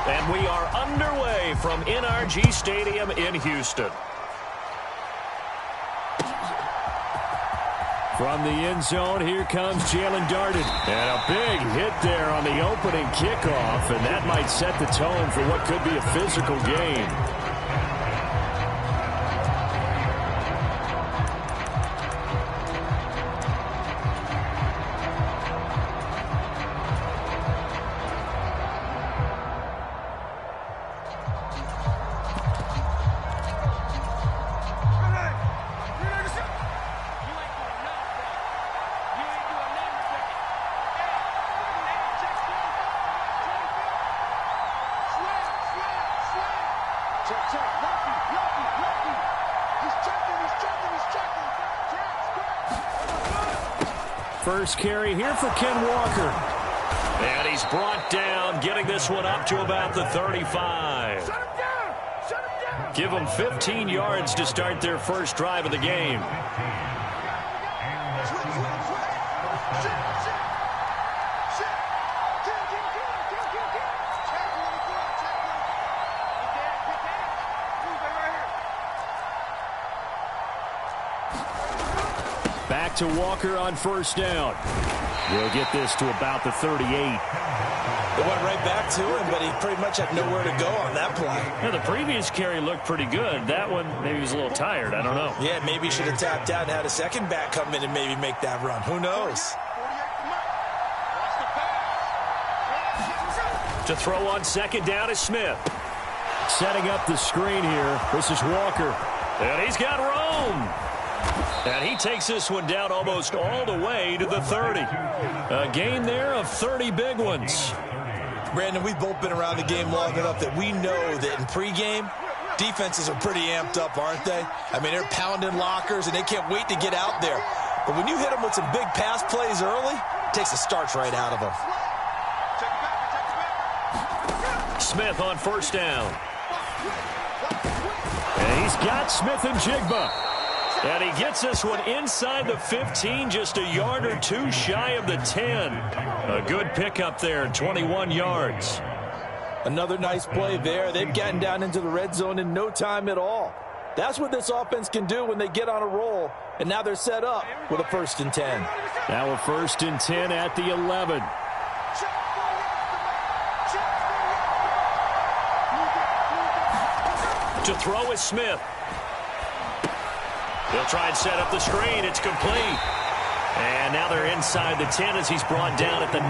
And we are underway from NRG Stadium in Houston. From the end zone, here comes Jalen Darden. And a big hit there on the opening kickoff, and that might set the tone for what could be a physical game. First carry here for Ken Walker. And he's brought down, getting this one up to about the 35. Give them 15 yards to start their first drive of the game. Back to Walker on first down. We'll get this to about the 38. They went right back to him, but he pretty much had nowhere to go on that play. Yeah, the previous carry looked pretty good. That one, maybe he was a little tired. I don't know. Yeah, maybe he should have tapped out and had a second back come in and maybe make that run. Who knows? To throw on second down is Smith. Setting up the screen here. This is Walker. And he's got room. And he takes this one down almost all the way to the 30. A gain there of 30 big ones. Brandon, we've both been around the game long enough that we know that in pregame, defenses are pretty amped up, aren't they? I mean, they're pounding lockers, and they can't wait to get out there. But when you hit them with some big pass plays early, it takes the starch right out of them. Smith on first down. And he's got Smith and Jigba. And he gets this one inside the 15, just a yard or two shy of the 10. A good pickup there, 21 yards. Another nice play there. They've gotten down into the red zone in no time at all. That's what this offense can do when they get on a roll. And now they're set up with a 1st and 10. Now a 1st and 10 at the 11. To throw is Smith. They'll try and set up the screen. It's complete. And now they're inside the 10 as he's brought down at the 9.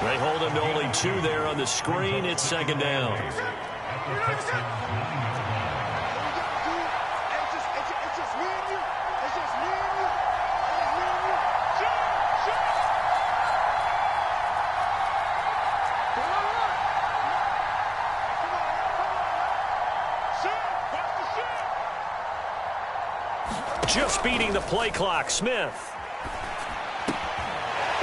They hold him to only 2 there on the screen. It's second down. Just beating the play clock, Smith.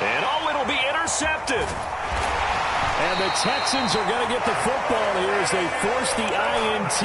And oh, it'll be intercepted. And the Texans are going to get the football here as they force the INT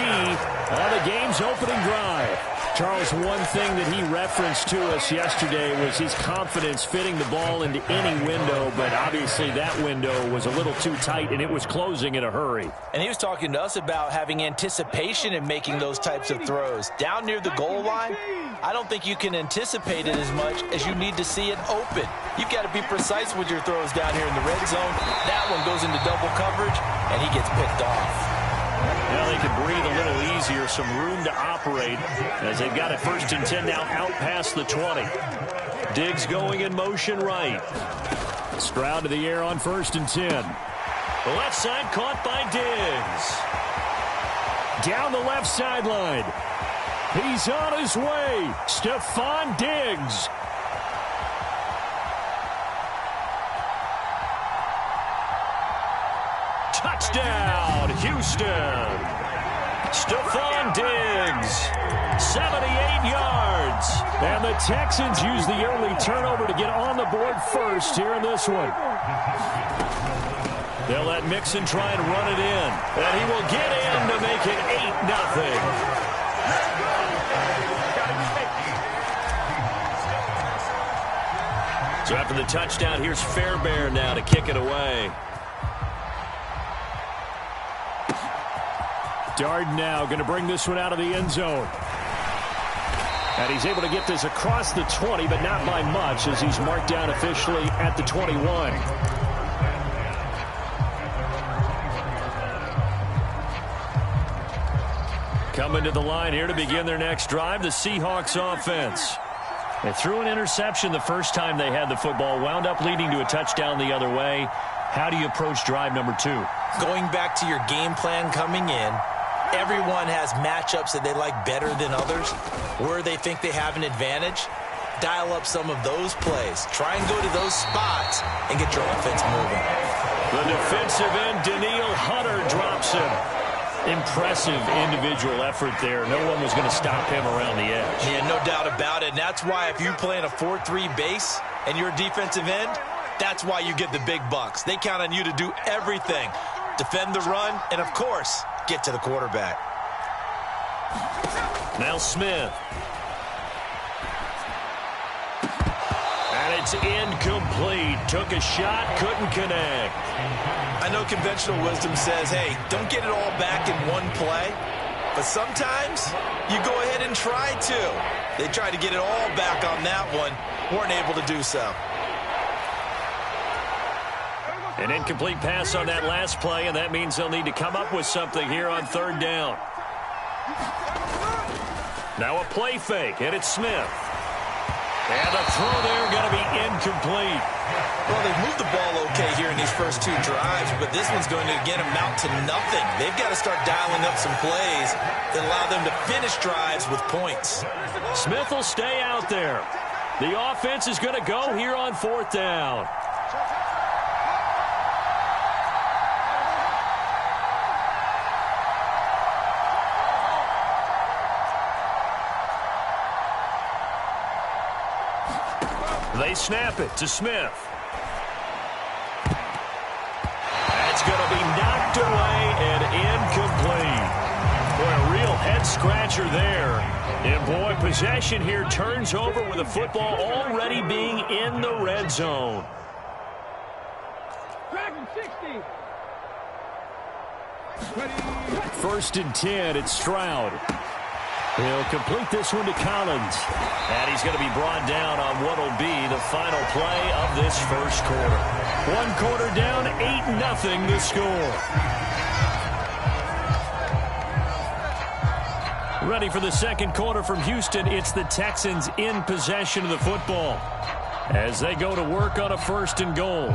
on the game's opening drive. Charles, one thing that he referenced to us yesterday was his confidence fitting the ball into any window, but obviously that window was a little too tight, and it was closing in a hurry. And he was talking to us about having anticipation in making those types of throws. Down near the goal line, I don't think you can anticipate it as much as you need to see it open. You've got to be precise with your throws down here in the red zone. That one goes into double coverage, and he gets picked off. Now they can breathe a little easier, some room to operate as they've got it 1st and 10 now out past the 20. Diggs going in motion right. Stroud to the air on 1st and 10. The left side caught by Diggs. Down the left sideline. He's on his way. Stephon Diggs. Touchdown, Houston. Stephon Diggs, 78 yards. And the Texans use the early turnover to get on the board first here in this one. They'll let Mixon try and run it in. And he will get in to make it 8-0. So after the touchdown, here's Fairbairn now to kick it away. Darden now going to bring this one out of the end zone. And he's able to get this across the 20, but not by much as he's marked down officially at the 21. Coming to the line here to begin their next drive, the Seahawks offense. They threw an interception the first time they had the football, wound up leading to a touchdown the other way. How do you approach drive number 2? Going back to your game plan coming in, everyone has matchups that they like better than others, where they think they have an advantage. Dial up some of those plays. Try and go to those spots and get your offense moving. The defensive end, Danielle Hunter, drops him. Impressive individual effort there. No one was going to stop him around the edge. Yeah, no doubt about it. And that's why if you play in a 4-3 base and you're a defensive end, that's why you get the big bucks. They count on you to do everything. Defend the run and, of course, get to the quarterback. Now Smith. And it's incomplete. Took a shot, couldn't connect. I know conventional wisdom says, hey, don't get it all back in one play. But sometimes you go ahead and try to. They tried to get it all back on that one. Weren't able to do so. An incomplete pass on that last play, and that means they'll need to come up with something here on third down. Now a play fake, and it's Smith. And the throw there going to be incomplete. Well, they've moved the ball okay here in these first 2 drives, but this one's going to, again, amount to nothing. They've got to start dialing up some plays that allow them to finish drives with points. Smith will stay out there. The offense is going to go here on fourth down. They snap it to Smith. That's going to be knocked away and incomplete. Boy, a real head-scratcher there. And, boy, possession here turns over with the football already being in the red zone. First and 10, it's Stroud. He'll complete this one to Collins. And he's going to be brought down on what will be the final play of this first quarter. 1 quarter down, 8-0 the score. Ready for the second quarter from Houston. It's the Texans in possession of the football as they go to work on a first and goal.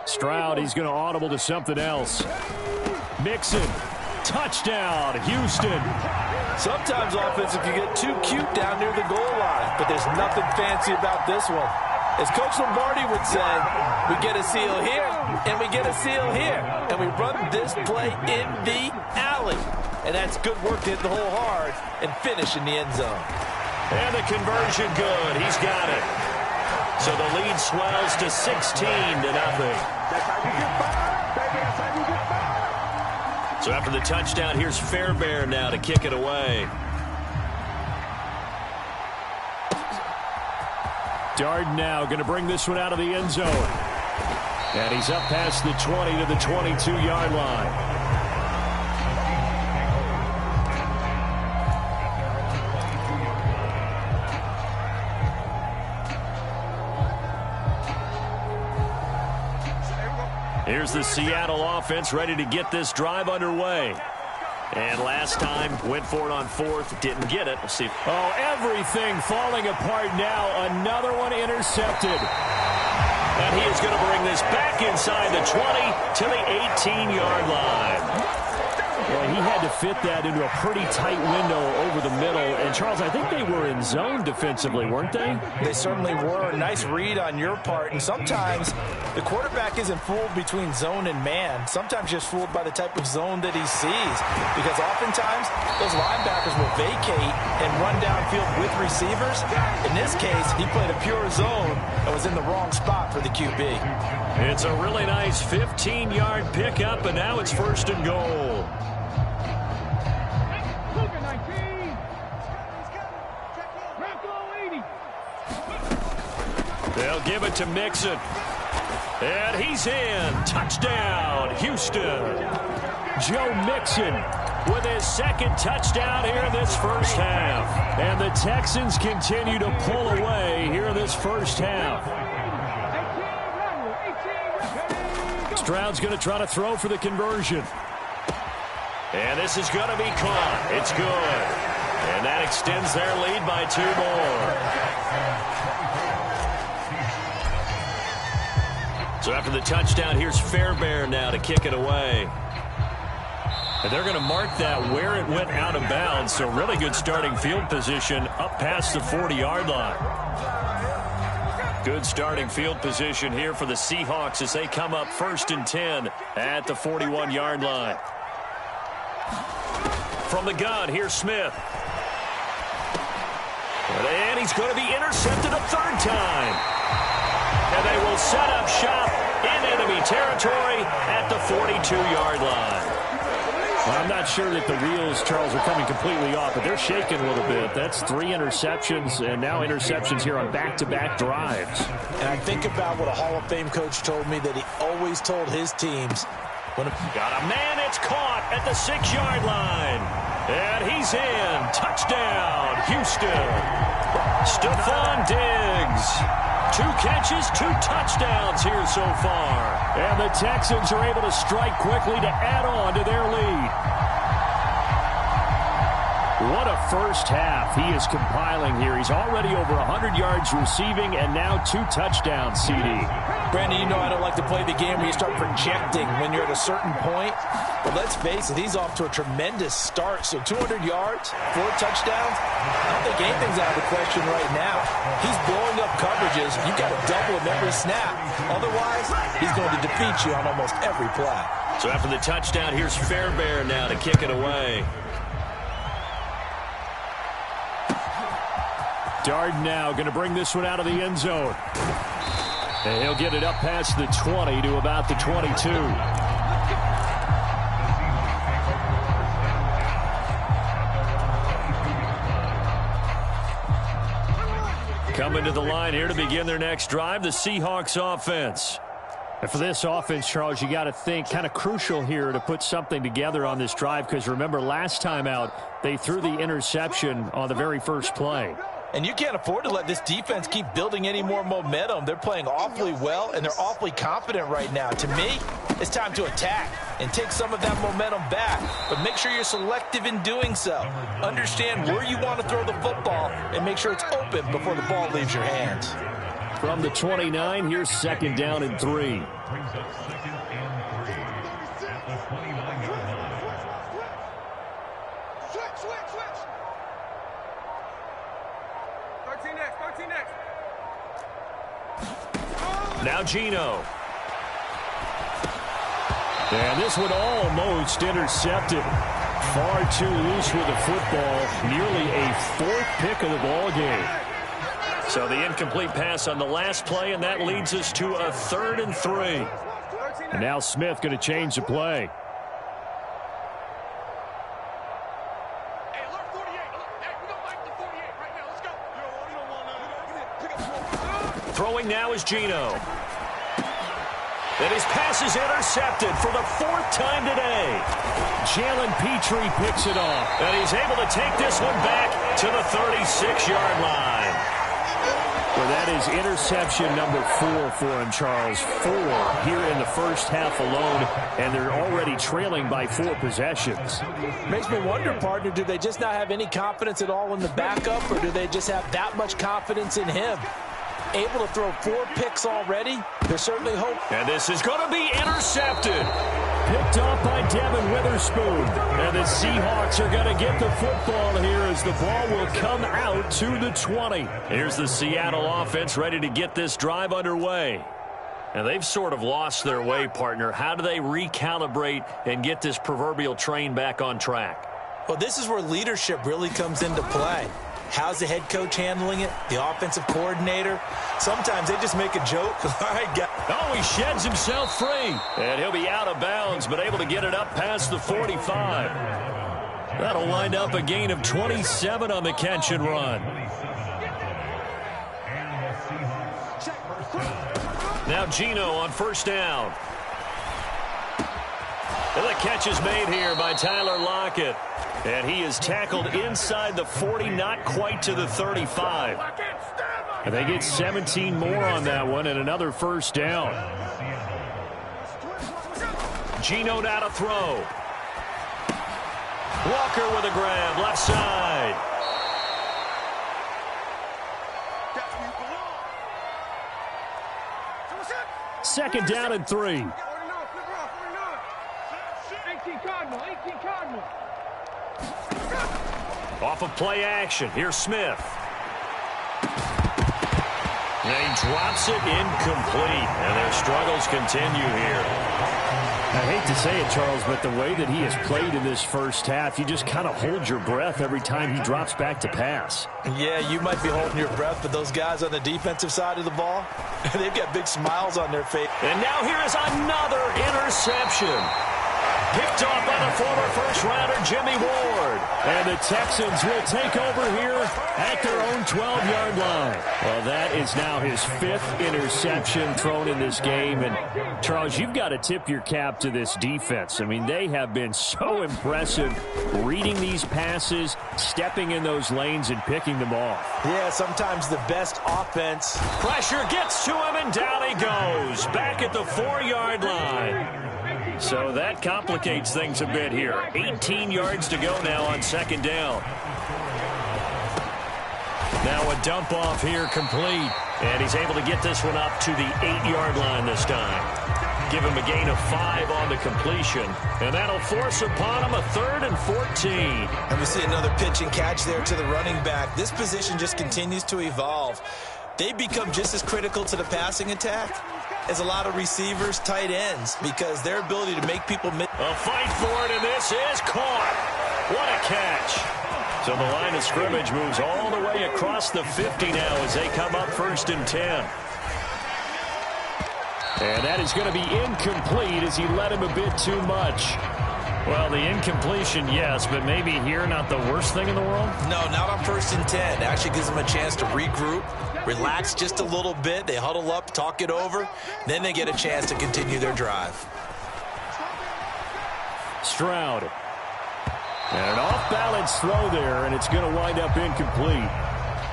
Stroud, he's going to audible to something else. Mixon, touchdown, Houston. Sometimes offense, if you get too cute down near the goal line, but there's nothing fancy about this one. As Coach Lombardi would say, we get a seal here, and we get a seal here, and we run this play in the alley. And that's good work to hit the hole hard and finish in the end zone. And the conversion good. He's got it. So the lead swells to 16-0. So after the touchdown, here's Fairbairn now to kick it away. Darden now going to bring this one out of the end zone. And he's up past the 20 to the 22-yard line. Here's the Seattle offense ready to get this drive underway. And last time, went for it on fourth, didn't get it. We'll see. Oh, everything falling apart now. Another one intercepted. And he is going to bring this back inside the 20 to the 18-yard line. Well, he had to fit that into a pretty tight window over the middle. And, Charles, I think they were in zone defensively, weren't they? They certainly were. A nice read on your part. And sometimes the quarterback isn't fooled between zone and man. Sometimes just fooled by the type of zone that he sees. Because oftentimes those linebackers will vacate and run downfield with receivers. In this case, he played a pure zone and was in the wrong spot for the QB. It's a really nice 15-yard pickup, and now it's first and goal. They'll give it to Mixon. And he's in. Touchdown, Houston. Joe Mixon with his second touchdown here in this first half. And the Texans continue to pull away here in this first half. Stroud's going to try to throw for the conversion. And this is going to be caught. It's good. And that extends their lead by 2 more. So after the touchdown, here's Fairbairn now to kick it away. And they're going to mark that where it went out of bounds. So really good starting field position up past the 40-yard line. Good starting field position here for the Seahawks as they come up 1st and 10 at the 41-yard line. From the gun, here's Smith. And he's going to be intercepted a 3rd time. And they will set up shop in enemy territory at the 42-yard line. Well, I'm not sure that the wheels, Charles, are coming completely off, but they're shaking a little bit. That's 3 interceptions, and now interceptions here on back-to-back drives. And I think about what a Hall of Fame coach told me that he always told his teams. Got a man, it's caught at the 6-yard line. And he's in. Touchdown, Houston. Stephon Diggs. 2 catches, 2 touchdowns here so far. And the Texans are able to strike quickly to add on to their lead. What a first half he is compiling here. He's already over 100 yards receiving and now 2 touchdowns, CD. Brandon, you know I don't like to play the game where you start projecting when you're at a certain point. But let's face it, he's off to a tremendous start. So 200 yards, 4 touchdowns. I don't think anything's out of the question right now. He's blowing up coverages. You've got to double him every snap. Otherwise, he's going to defeat you on almost every play. So after the touchdown, here's Fairbairn now to kick it away. Darden now going to bring this one out of the end zone. And he'll get it up past the 20 to about the 22. Coming to the line here to begin their next drive, the Seahawks offense. And for this offense, Charles, you got to think kind of crucial here to put something together on this drive, because remember last time out they threw the interception on the very first play. And you can't afford to let this defense keep building any more momentum. They're playing awfully well, and they're awfully confident right now. To me, it's time to attack and take some of that momentum back. But make sure you're selective in doing so. Understand where you want to throw the football and make sure it's open before the ball leaves your hands. From the 29, here's 2nd down and 3. Now Geno. And this one almost intercepted. Far too loose with the football. Nearly a 4th pick of the ball game. So the incomplete pass on the last play, and that leads us to a 3rd and 3. And now Smith going to change the play. Throwing now is Geno. And his pass is intercepted for the 4th time today. Jalen Petrie picks it off. And he's able to take this one back to the 36-yard line. Well, that is interception number 4 for him, Charles. 4 here in the first half alone, and they're already trailing by 4 possessions. Makes me wonder, partner, do they just not have any confidence at all in the backup, or do they just have that much confidence in him? Able to throw 4 picks already? There's certainly hope. And this is going to be intercepted. Picked off by Devin Witherspoon. And the Seahawks are going to get the football here as the ball will come out to the 20. Here's the Seattle offense ready to get this drive underway. And they've sort of lost their way, partner. How do they recalibrate and get this proverbial train back on track? Well, this is where leadership really comes into play. How's the head coach handling it? The offensive coordinator? Sometimes they just make a joke. All right, guys. Oh, he sheds himself free. And he'll be out of bounds, but able to get it up past the 45. That'll wind up a gain of 27 on the catch and run. Now Gino on first down. And the catch is made here by Tyler Lockett. And he is tackled inside the 40, not quite to the 35. And they get 17 more on that one and another first down. Gino now to throw. Walker with a grab, left side. Second down and 3. 18 Cardinal. Off of play action. Here's Smith. And he drops it incomplete. And their struggles continue here. I hate to say it, Charles, but the way that he has played in this first half, you just kind of hold your breath every time he drops back to pass. Yeah, you might be holding your breath, but those guys on the defensive side of the ball, they've got big smiles on their face. And now here is another interception. Picked off by the former first-rounder Jimmy Ward. And the Texans will take over here at their own 12-yard line. Well, that is now his 5th interception thrown in this game. And, Charles, you've got to tip your cap to this defense. I mean, they have been so impressive reading these passes, stepping in those lanes, and picking them off. Yeah, sometimes the best offense. Pressure gets to him, and down he goes. Back at the 4-yard line. So that complicates things a bit here. 18 yards to go now on second down. Now a dump off here complete. And he's able to get this one up to the 8-yard line this time. Give him a gain of 5 on the completion. And that'll force upon him a 3rd and 14. And we see another pitch and catch there to the running back. This position just continues to evolve. They become just as critical to the passing attack as a lot of receivers, tight ends, because their ability to make people miss. A fight for it, and this is caught. What a catch. So the line of scrimmage moves all the way across the 50 now as they come up 1st and 10. And that is going to be incomplete as he led him a bit too much. Well, the incompletion, yes, but maybe here not the worst thing in the world? No, not on 1st and 10. It actually gives them a chance to regroup, relax just a little bit. They huddle up, talk it over. Then they get a chance to continue their drive. Stroud. And an off-balance throw there, and it's going to wind up incomplete.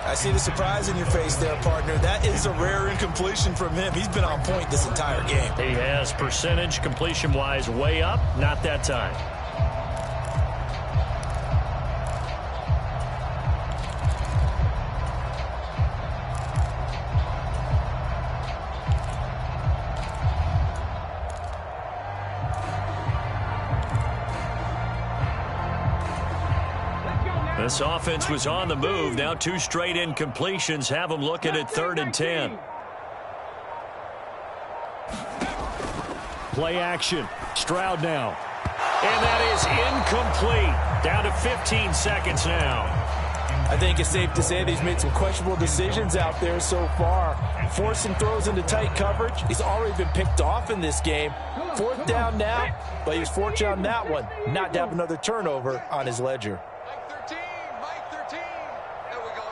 I see the surprise in your face there, partner. That is a rare incompletion from him. He's been on point this entire game. He has percentage completion-wise way up. Not that time. This offense was on the move. Now 2 straight incompletions have them looking at 3rd and 10. Play action. Stroud now. And that is incomplete. Down to 15 seconds now. I think it's safe to say that he's made some questionable decisions out there so far. Forcing throws into tight coverage. He's already been picked off in this game. 4th down now, but he was fortunate on that one not to have another turnover on his ledger. Mike 13. Here we go.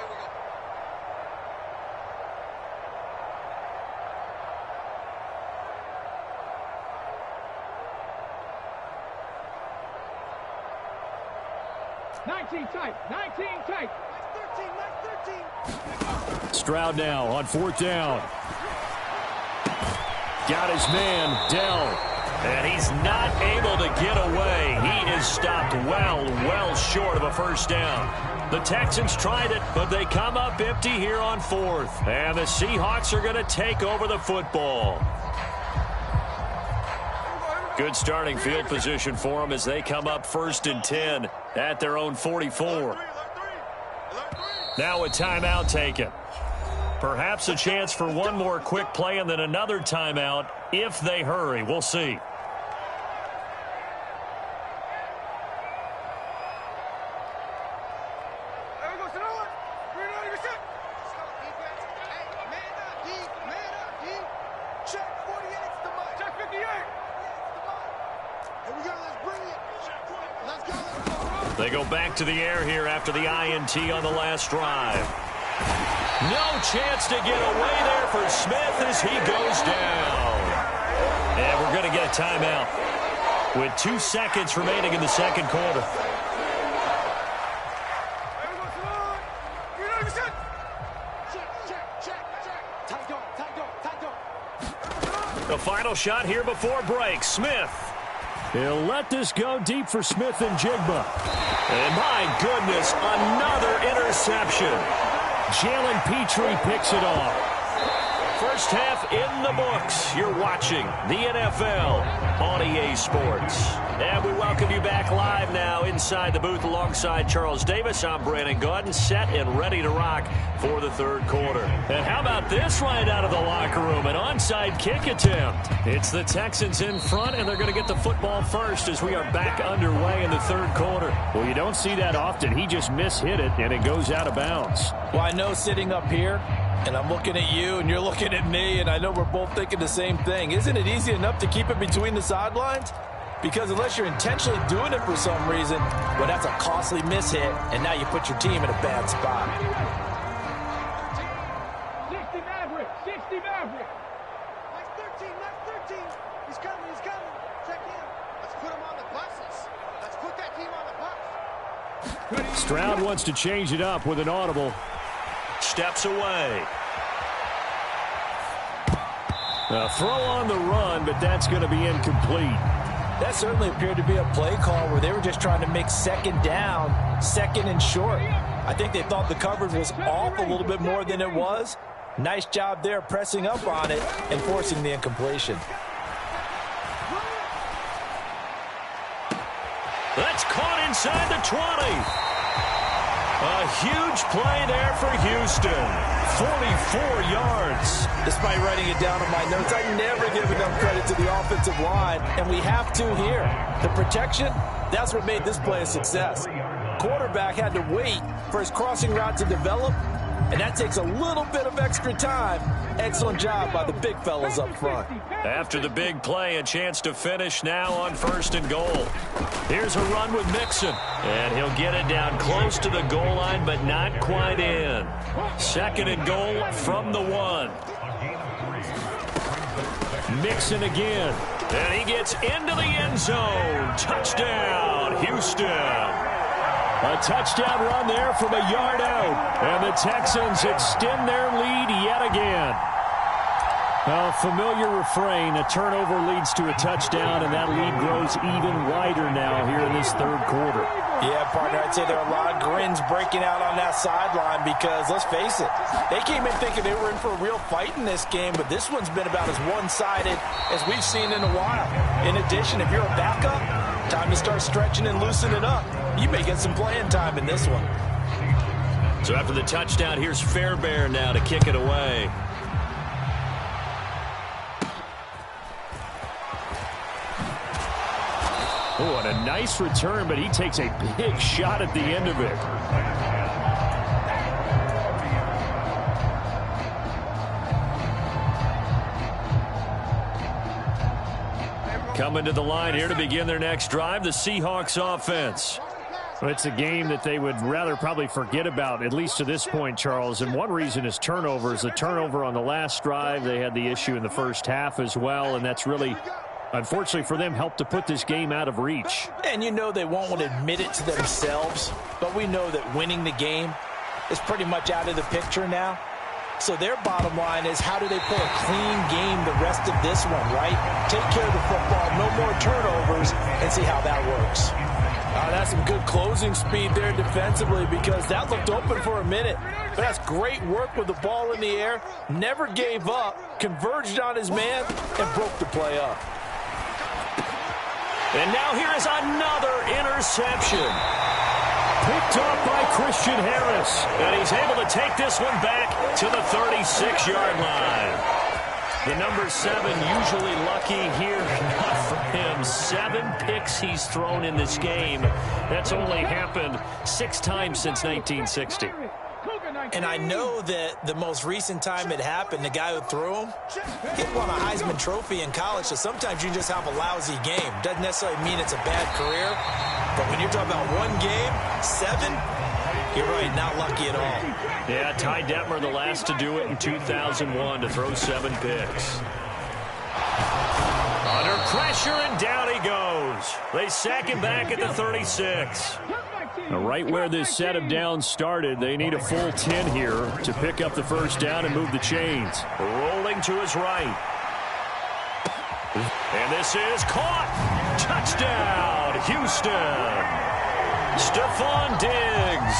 19 tight. 19 tight. Mike 13. Stroud now on 4th down. Got his man, Dell. And he's not able to get away. He is stopped well short of a first down. The Texans tried it, but they come up empty here on 4th. And the Seahawks are going to take over the football. Good starting field position for them as they come up 1st and 10 at their own 44. Now a timeout taken. Perhaps a chance for one more quick play and then another timeout if they hurry. We'll see. They go back to the air here after the INT on the last drive. No chance to get away there for Smith as he goes down. And we're going to get a timeout with 2 seconds remaining in the second quarter. The final shot here before break. Smith. He'll let this go deep for Smith and Jigba. And my goodness, another interception. Jalen Petrie picks it off. First half in the books. You're watching the NFL on EA Sports. And we welcome you back live now inside the booth alongside Charles Davis. I'm Brandon Gaudin, set and ready to rock for the third quarter. And how about this right out of the locker room? An onside kick attempt. It's the Texans in front, and they're going to get the football first as we are back underway in the third quarter. Well, you don't see that often. He just mishit it, and it goes out of bounds. Well, I know sitting up here, and I'm looking at you, and you're looking at me, and I know we're both thinking the same thing. Isn't it easy enough to keep it between the sidelines? Because unless you're intentionally doing it for some reason, well, that's a costly mishit, and now you put your team in a bad spot. 60 Maverick, 60 Maverick. Mike 13. He's coming. Check in. Let's put him on the buses. Let's put that team on the bus. Stroud wants to change it up with an audible. Steps away. A throw on the run, but that's going to be incomplete. That certainly appeared to be a play call where they were just trying to make second down, second and short. I think they thought the coverage was off a little bit more than it was. Nice job there pressing up on it and forcing the incompletion. That's caught inside the 20. A huge play there for Houston. 44 yards. Despite writing it down on my notes, I never give enough credit to the offensive line, and we have to here. The protection, that's what made this play a success. Quarterback had to wait for his crossing route to develop, and that takes a little bit of extra time. Excellent job by the big fellas up front. After the big play, a chance to finish now on 1st and goal. Here's a run with Mixon, and he'll get it down close to the goal line, but not quite in. 2nd and goal from the 1. Mixon again. And he gets into the end zone. Touchdown, Houston. A touchdown run there from a yard out. And the Texans extend their lead yet again. A familiar refrain, a turnover leads to a touchdown, and that lead grows even wider now here in this third quarter. Yeah, partner, I'd say there are a lot of grins breaking out on that sideline because, let's face it, they came in thinking they were in for a real fight in this game, but this one's been about as one-sided as we've seen in a while. In addition, if you're a backup, time to start stretching and loosening up. You may get some playing time in this one. So after the touchdown, here's Fairbairn now to kick it away. Oh, and a nice return, but he takes a big shot at the end of it. Coming to the line here to begin their next drive, the Seahawks offense. Well, it's a game that they would rather probably forget about, at least to this point, Charles. And one reason is turnovers. The turnover on the last drive, they had the issue in the first half as well, and that's really, unfortunately for them, helped to put this game out of reach. And you know they won't want to admit it to themselves, but we know that winning the game is pretty much out of the picture now. So their bottom line is, how do they play a clean game the rest of this one, right? Take care of the football, no more turnovers, and see how that works. That's some good closing speed there defensively because that looked open for a minute. But that's great work with the ball in the air. Never gave up, converged on his man, and broke the play up. And now here is another interception. Picked up by Christian Harris. And he's able to take this one back to the 36-yard line. The number 7 usually lucky here. Not for him. 7 picks he's thrown in this game. That's only happened 6 times since 1960. And I know that the most recent time it happened, the guy who threw him, he won a Heisman Trophy in college, so sometimes you just have a lousy game. Doesn't necessarily mean it's a bad career, but when you're talking about one game, 7, You're right, not lucky at all. Yeah, Ty Detmer the last to do it in 2001 to throw 7 picks. Under pressure, and down he goes. They sack him back at the 36. Now, right where this set of downs started, they need a full 10 here to pick up the first down and move the chains. Rolling to his right. And this is caught. Touchdown, Houston. Stephon Diggs,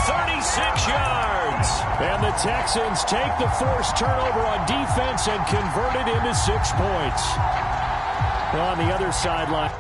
36 yards. And the Texans take the forced turnover on defense and convert it into 6 points. On the other sideline.